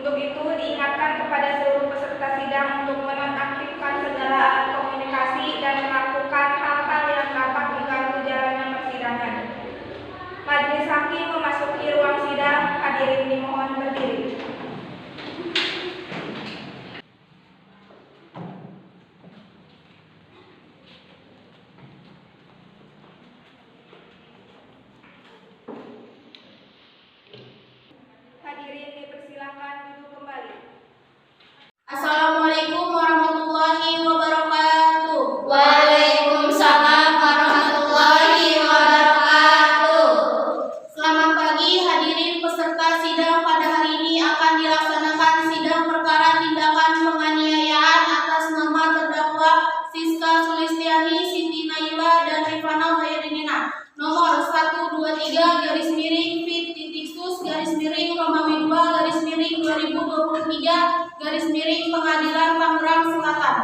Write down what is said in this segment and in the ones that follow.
Untuk itu, diingatkan kepada seluruh peserta sidang untuk menonaktifkan segala alat komunikasi dan melakukan hal-hal yang dapat mengganggu jalannya persidangan. Majelis Hakim memasuki ruang sidang, hadirin dimohon berdiri. Hadirin dipersilakan duduk kembali. Assalamualaikum warahmatullahi wabarakatuh. Waalaikumsalam warahmatullahi wabarakatuh. Selamat pagi hadirin peserta sidang. Pada hari ini akan dilaksanakan sidang perkara tindakan penganiayaan atas nama terdakwa Siska Sulistiani, Siti Naila, dan Rifana Khairinina nomor 123-Fit-Romawi 2-2023-Pengadilan Tangerang Selatan.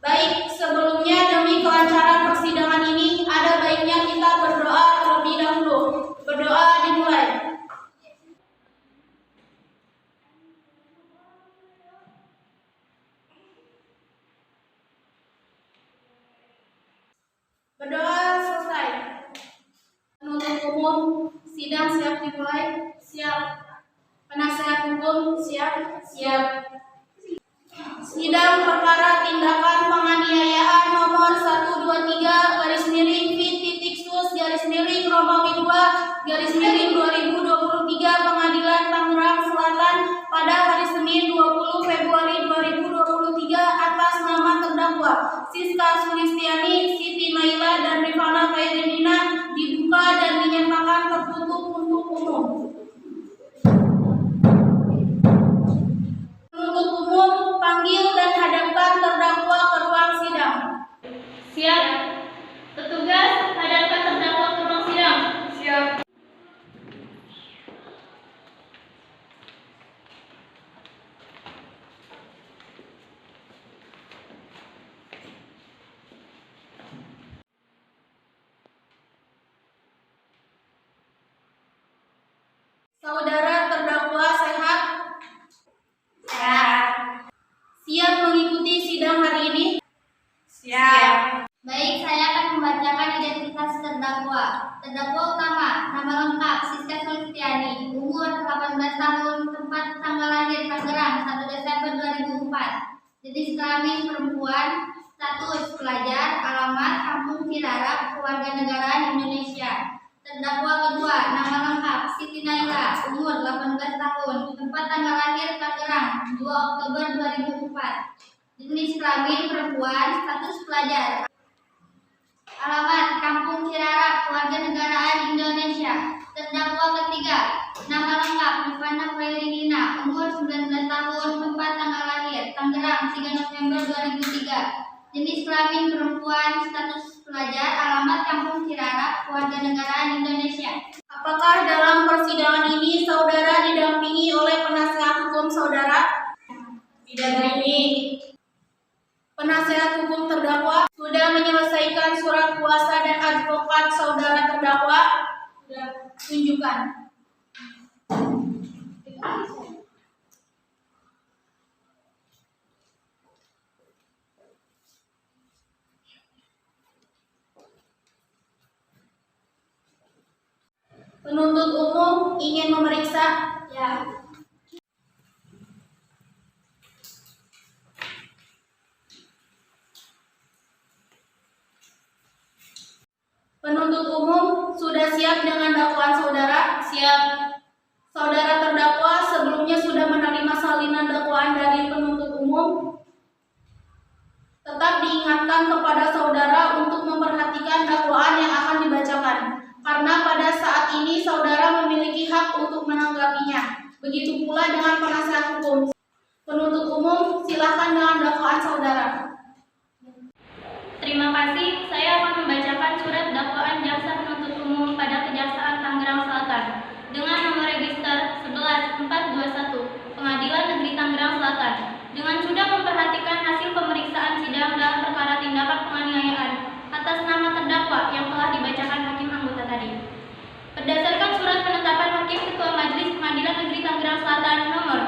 Baik, sebelumnya demi kelancaran persidangan ini ada baiknya kita berdoa terlebih dahulu. Berdoa dimulai. Berdoa selesai. Penuntut umum, sidang siap dimulai? Siap. Penasehat hukum siap? Siap. Sidang perkara tindakan penganiayaan nomor 123-Fit-Sus-Romawi 2-2023 Pengadilan Tangerang Selatan pada hari Senin 20 Februari 2023 atas nama terdakwa Siska Sulistiani, Siti Naila, dan Rifana Khairinina dibuka dan dinyatakan tertutup untuk umum. Penuntut umum, panggil dan hadapkan terdakwa ke ruang sidang. Siap. Petugas, hadapkan terdakwa ke ruang sidang. Siap. Saudara terdakwa sehat? Siap. Siap mengikuti sidang hari ini? Siap. Baik, saya akan membacakan identitas terdakwa. Terdakwa utama, nama lengkap Siska Sulistiani, umur 18 tahun, tempat tanggal lahir Tangerang 1 Desember 2004, jenis kelamin perempuan, status pelajar, alamat Kampung Cirarap, kewarganegaraan Indonesia. Terdakwa kedua, nama lengkap Siti Naila, umur 18 tahun, tempat tanggal lahir Tangerang 2 Oktober 2004, jenis kelamin perempuan, status pelajar. Alamat Kampung Cirarap, kewarganegaraan Indonesia. Terdakwa ketiga, nama lengkap Rifana Khairinina, umur 19 tahun, tempat tanggal lahir Tangerang 3 November 2003, jenis kelamin perempuan, status pelajar, alamat Kampung Cirarap, kewarganegaraan Indonesia. Apakah dalam persidangan ini saudara didampingi oleh penasehat hukum saudara? Didampingi. Penasehat hukum terdakwa sudah menyelesaikan surat kuasa dan advokat saudara terdakwa? Sudah. Tunjukkan. Penuntut umum ingin memeriksa? Ya. Penuntut umum sudah siap dengan dakwaan saudara? Siap. Saudara terdakwa sebelumnya sudah menerima salinan dakwaan dari penuntut umum? Tetap diingatkan kepada saudara untuk memperhatikan dakwaan yang akan dibacakan, karena pada saat ini saudara memiliki hak untuk menanggapinya. Begitu pula dengan penasehat hukum. Penuntut umum, silakan dengan dakwaan saudara. Terima kasih. Saya akan membacakan surat dakwaan jaksa penuntut umum pada Kejaksaan Tangerang Selatan dengan nomor register 11421 Pengadilan Negeri Tangerang Selatan, dengan sudah memperhatikan hasil pemeriksaan sidang dalam perkara tindakan penganiayaan atas nama terdakwa yang telah dibacakan hakim anggota tadi. Berdasarkan surat penetapan Hakim Ketua Majelis Pengadilan Negeri Tangerang Selatan nomor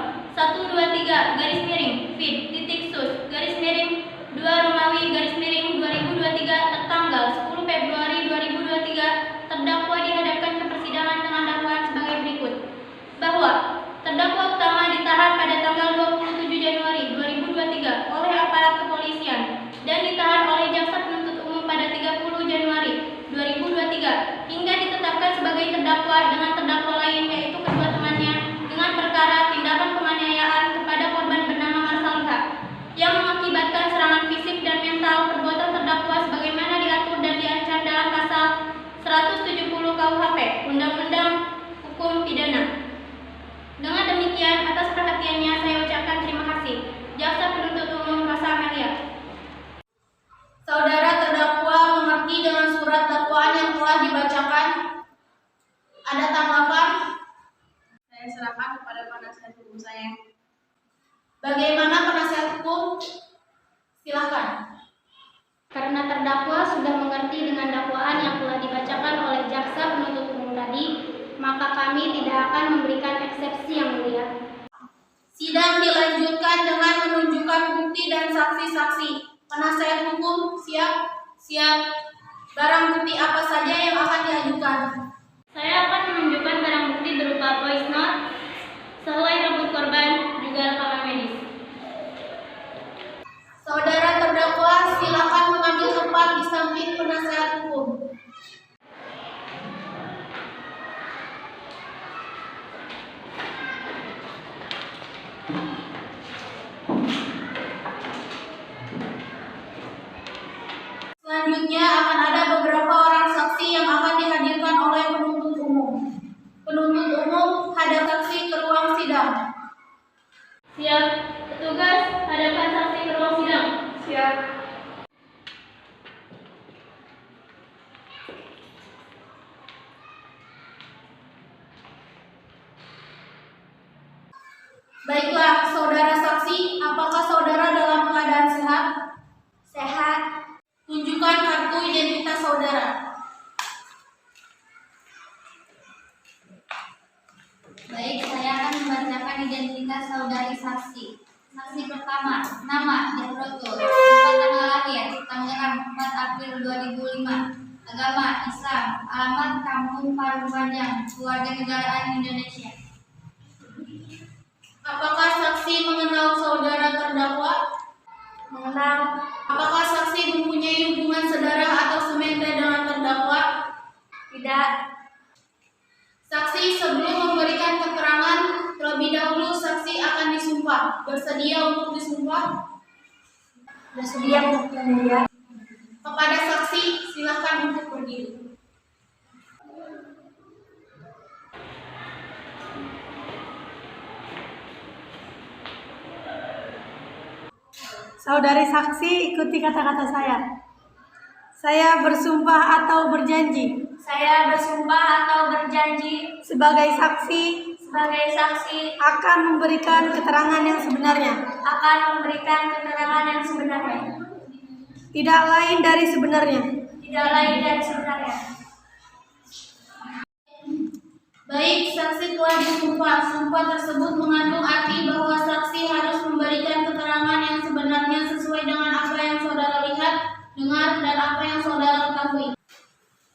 Jaksa penuntut umum Rosa Amelia. Saudara terdakwa mengerti dengan surat dakwaan yang telah dibacakan. Ada tanggapan? Saya serahkan kepada penasihat hukum saya. Bagaimana penasihat hukum? Silakan. Karena terdakwa sudah mengerti dengan dakwaan yang telah dibacakan oleh jaksa penuntut umum tadi, maka kami tidak akan memberikan eksepsi yang mulia. Sidang dilanjutkan dengan menunjukkan bukti dan saksi-saksi. Penasihat hukum siap? Siap. Barang bukti apa saja yang akan diajukan? Saya akan menunjukkan barang bukti berupa voice note, sehelai rambut korban, juga rekaman medis. Saudara terdakwa silakan mengambil tempat di samping penasihat hukum. Selanjutnya akan ada beberapa orang saksi yang akan dihadirkan oleh penuntut umum. Penuntut umum hadap saksi ke ruang sidang. Siap, petugas, hadapkan saksi ke ruang sidang. Siap. Baiklah, saudara saksi, apakah saudara dalam keadaan sehat? Sehat. Tunjukkan kartu identitas saudara. Baik, saya akan membacakan identitas saudari saksi. Saksi pertama, nama Jahroto, tempat tanggal lahir, Tangerang, 4 April 2005. Agama Islam, alamat Kampung Parung Panjang, Kewarganegaraan Indonesia. Apakah saksi mengenal saudara terdakwa? Mengenal. Apakah saksi mempunyai hubungan saudara atau semente dengan terdakwa? Tidak. Saksi sebelum memberikan keterangan, terlebih dahulu saksi akan disumpah. Bersedia untuk disumpah? Bersedia untuk yang mulia. Kepada saksi, silakan untuk berdiri. Saudari saksi, ikuti kata-kata saya. Saya bersumpah atau berjanji Saya bersumpah atau berjanji sebagai saksi sebagai saksi akan memberikan keterangan yang sebenarnya, akan memberikan keterangan yang sebenarnya, tidak lain dari sebenarnya. tidak lain dari sebenarnya. Baik, saksi telah disumpah. Sumpah tersebut mengandung arti bahwa saksi harus memberikan keterangan yang sebenarnya sesuai dengan apa yang saudara lihat, dengar, dan apa yang saudara ketahui.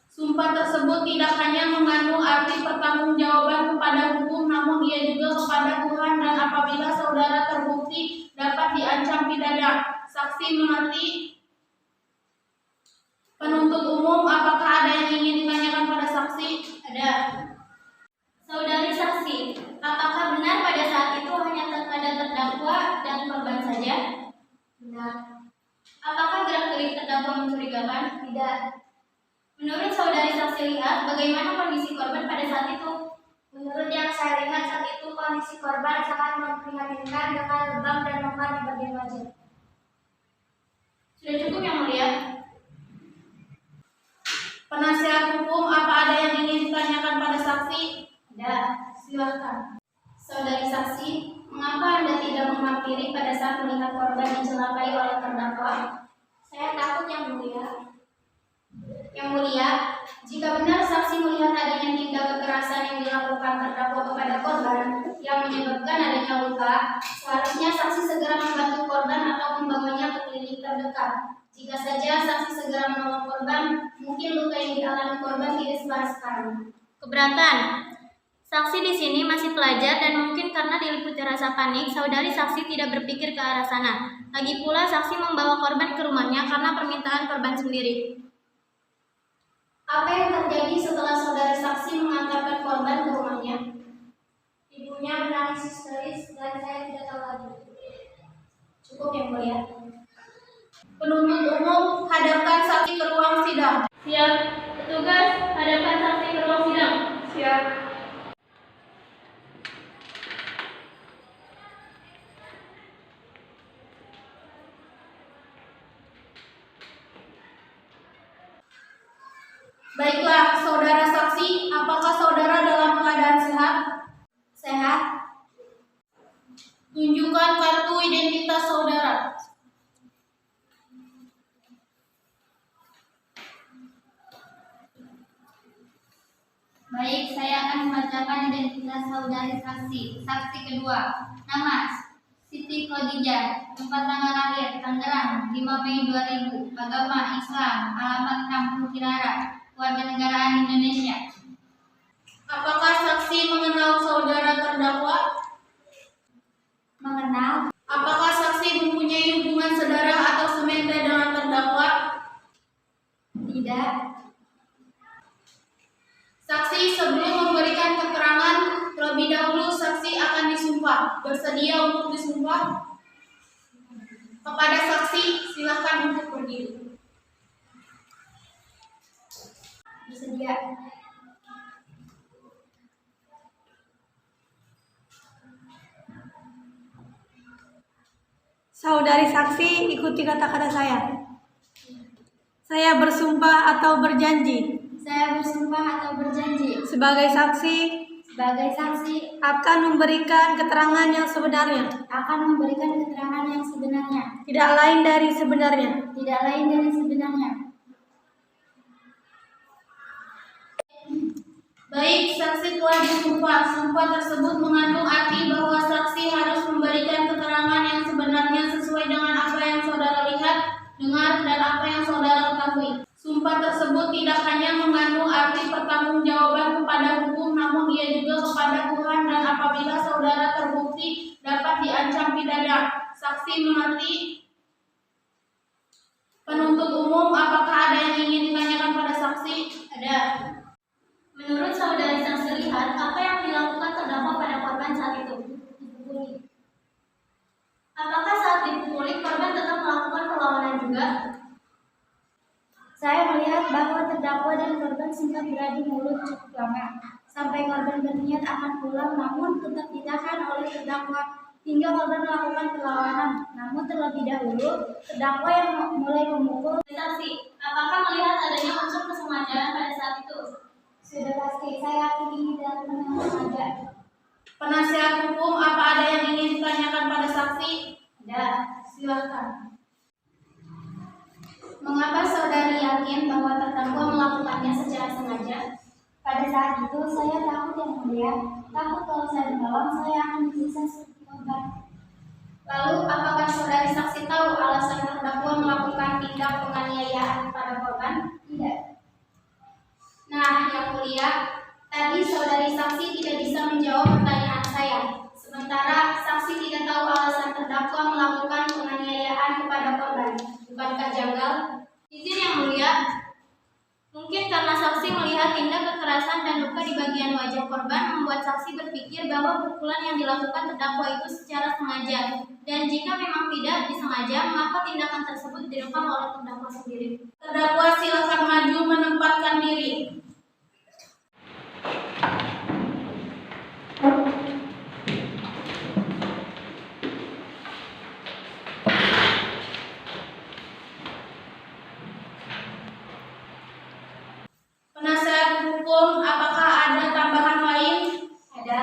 Sumpah tersebut tidak hanya mengandung arti pertanggungjawaban kepada hukum, namun ia juga kepada Tuhan, dan apabila saudara terbukti dapat diancam pidana. Saksi mengerti? Penuntut umum, apakah ada yang ingin ditanyakan pada saksi? Ada. Saudari saksi, apakah benar pada saat itu hanya ada terdakwa dan korban saja? Benar. Apakah gerak-gerik terdakwa mencurigakan? Tidak. Menurut saudari saksi lihat, bagaimana kondisi korban pada saat itu? Menurut yang saya lihat saat itu kondisi korban sangat memprihatinkan dengan lebam dan memar di bagian wajah. Sudah cukup yang mulia. Penasihat hukum, apa ada yang ingin ditanyakan pada saksi? Ada. Silakan. Saudari saksi, mengapa Anda tidak menghampiri pada saat melihat korban dicelakai oleh terdakwa? Saya takut yang mulia. Yang mulia, jika benar saksi melihat adanya tindak kekerasan yang dilakukan terdakwa kepada korban yang menyebabkan adanya luka, seharusnya saksi segera membantu korban atau membawanya ke klinik terdekat. Jika saja saksi segera menolong korban, mungkin luka yang dialami korban tidak separah sekarang. Keberatan. Saksi di sini masih pelajar dan mungkin karena diliputi rasa panik, saudari saksi tidak berpikir ke arah sana. Lagi pula saksi membawa korban ke rumahnya karena permintaan korban sendiri. Apa yang terjadi setelah saudari saksi mengantarkan korban ke rumahnya? Ibunya menangis histeris dan saya tidak tahu lagi. Cukup yang mulia. Penuntut umum, hadapkan saksi ke ruang sidang. Siap, petugas, hadapkan saksi ke ruang sidang. Siap. Baiklah, saudara saksi, apakah saudara dalam keadaan sehat? Sehat. Tunjukkan kartu identitas saudara. Baik, saya akan membacakan identitas saudari saksi. Saksi kedua, nama Siti Khadijah, tempat tanggal lahir Tangerang 5 Mei 2000, agama Islam, alamat Kampung Kirara, warganegaraan Indonesia. Apakah saksi mengenal saudara terdakwa? Mengenal. Apakah saksi mempunyai hubungan saudara atau semente dengan terdakwa? Tidak. Saksi sebelum memberikan keterangan, terlebih dahulu saksi akan disumpah. Bersedia untuk disumpah? Kepada saksi, silakan untuk berdiri. Bersedia. Saudari saksi, ikuti kata-kata saya. Saya bersumpah atau berjanji Saya bersumpah atau berjanji sebagai saksi sebagai saksi akan memberikan keterangan yang sebenarnya, akan memberikan keterangan yang sebenarnya, tidak lain dari sebenarnya. tidak lain dari sebenarnya. Baik, saksi telah disumpah. Sumpah tersebut mengandung arti bahwa saksi harus memberikan keterangan yang sebenarnya sesuai dengan apa yang saudara lihat, dengar, dan apa yang saudara ketahui. Sumpah tersebut tidak hanya mengandung arti pertanggungjawaban kepada hukum, namun ia juga kepada Tuhan, dan apabila saudara terbukti dapat diancam pidana. Saksi mengerti? Penuntut umum, apakah ada yang ingin ditanyakan pada saksi? Ada. Menurut saudari saksi lihat, apa yang dilakukan terdakwa pada korban saat itu? Dipukuli. Apakah saat dipukuli korban tetap melakukan perlawanan juga? Saya melihat bahwa terdakwa dan korban sempat beradu mulut cukup lama, sampai korban berniat akan pulang namun tetap ditahan oleh terdakwa hingga korban melakukan perlawanan. Namun terlebih dahulu, terdakwa yang mulai memukul. Saksi, apakah melihat adanya unsur kesengajaan pada saat itu? Sudah pasti, saya yakin ini tidak sengaja. Penasihat hukum, apa ada yang ingin ditanyakan pada saksi? Ada. Silakan. Mengapa saudari yakin bahwa terdakwa melakukannya secara sengaja? Pada saat itu saya takut yang mulia, takut kalau saya menolong saya akan disiksa seperti korban. Lalu, apakah saudari saksi tahu alasan terdakwa melakukan tindak penganiayaan pada korban? Tidak. Nah, yang mulia, tadi saudari saksi tidak bisa menjawab pertanyaan saya. Sementara saksi tidak tahu alasan terdakwa melakukan penganiayaan kepada korban. Bukankah janggal? Izin yang mulia, mungkin karena saksi melihat tindak kekerasan dan luka di bagian wajah korban membuat saksi berpikir bahwa pukulan yang dilakukan terdakwa itu secara sengaja. Dan jika memang tidak disengaja, maka tindakan tersebut direkam oleh terdakwa sendiri. Terdakwa silakan maju menempatkan diri. Penasihat hukum, apakah ada tambahan lain? Ada.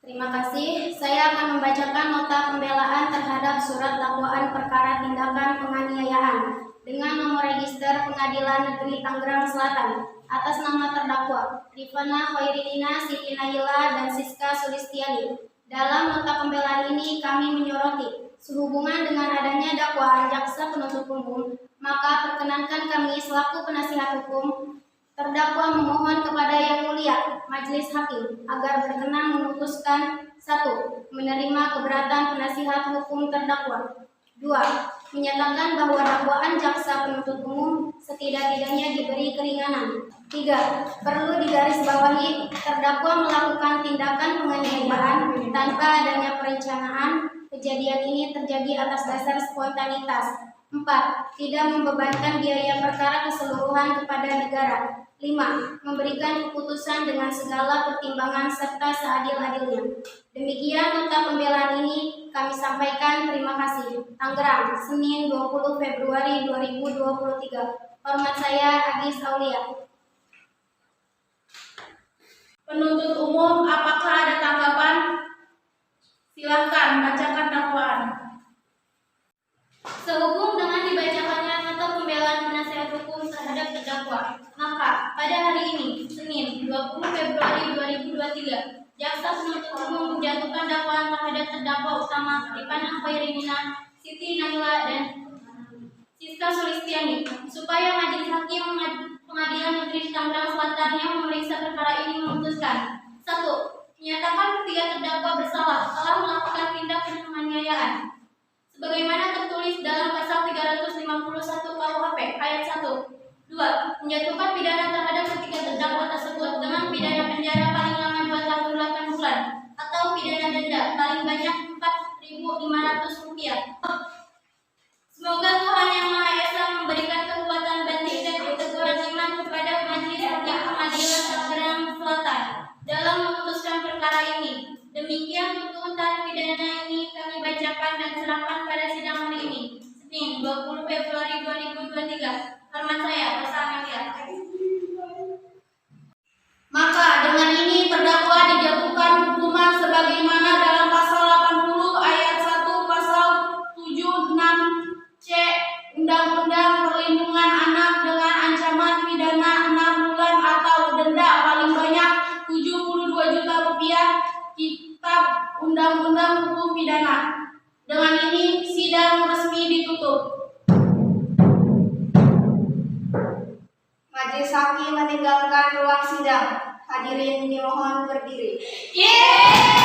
Terima kasih. Saya akan membacakan nota pembelaan terhadap surat dakwaan perkara tindakan penganiayaan dengan nomor register Pengadilan Negeri Tangerang Selatan atas nama terdakwa Rifana Khairidina Siti Naila dan Siska Sulistiani. Dalam nota pembelaan ini kami menyoroti sehubungan dengan adanya dakwaan jaksa penuntut umum, maka perkenankan kami selaku penasihat hukum terdakwa memohon kepada Yang Mulia Majelis Hakim agar berkenan memutuskan 1. Menerima keberatan penasihat hukum terdakwa. 2. Menyatakan bahwa dakwaan jaksa penuntut umum setidak-tidaknya diberi keringanan. 3. Perlu digarisbawahi terdakwa melakukan tindakan penganiayaan tanpa adanya perencanaan. Kejadian ini terjadi atas dasar spontanitas. 4. Tidak membebankan biaya perkara keseluruhan kepada negara. 5. Memberikan keputusan dengan segala pertimbangan serta seadil-adilnya. Demikian nota pembelaan ini kami sampaikan. Terima kasih. Tangerang, Senin 20 Februari 2023. Hormat saya, Agis Aulia. Penuntut umum, apakah ada tanggapan? Silahkan bacakan dakwaan. Sehubung dengan dibacakannya nota pembelaan penasihat hukum terhadap terdakwa, maka pada hari ini, Senin 20 Februari 2023, Jaksa penuntut umum menjatuhkan dakwaan terhadap terdakwa utama Rifana Khairimina, Siti Naila, dan Siska Sulistiani, supaya Majelis Hakim Pengadilan Negeri Tangerang Selatan yang memeriksa perkara ini memutuskan: 1. Menyatakan ketiga terdakwa bersalah telah melakukan tindak penganiayaan sebagaimana tertulis dalam pasal 351 KUHP ayat 1. 2. Menjatuhkan pidana terhadap ketiga terdakwa tersebut dengan pidana penjara paling lama 2 tahun 8 bulan atau pidana denda paling banyak Rp4.500. Semoga Tuhan Yang Maha Esa memberikan kekuatan batin dan keteguhan iman kepada Majelis Hakim Pengadilan Tangerang Selatan dalam memutuskan perkara ini. Demikian tuntutan pidana ini kami bacakan dan serahkan pada sidang hari ini, Senin 20 Februari 2023. Hormat saya, Rosa Amelia. Maka dengan ini terdakwa dijatuhkan hukuman sebagaimana dalam pasal 80 ayat 1 pasal 76C Undang-Undang Perlindungan Anak dengan ancaman pidana 6 bulan atau denda paling banyak Rp72 juta. Kitab Undang-Undang Hukum Pidana. Dengan ini sidang resmi ditutup. Majelis Hakim meninggalkan ruang sidang. Hadirin dimohon berdiri. Yeay!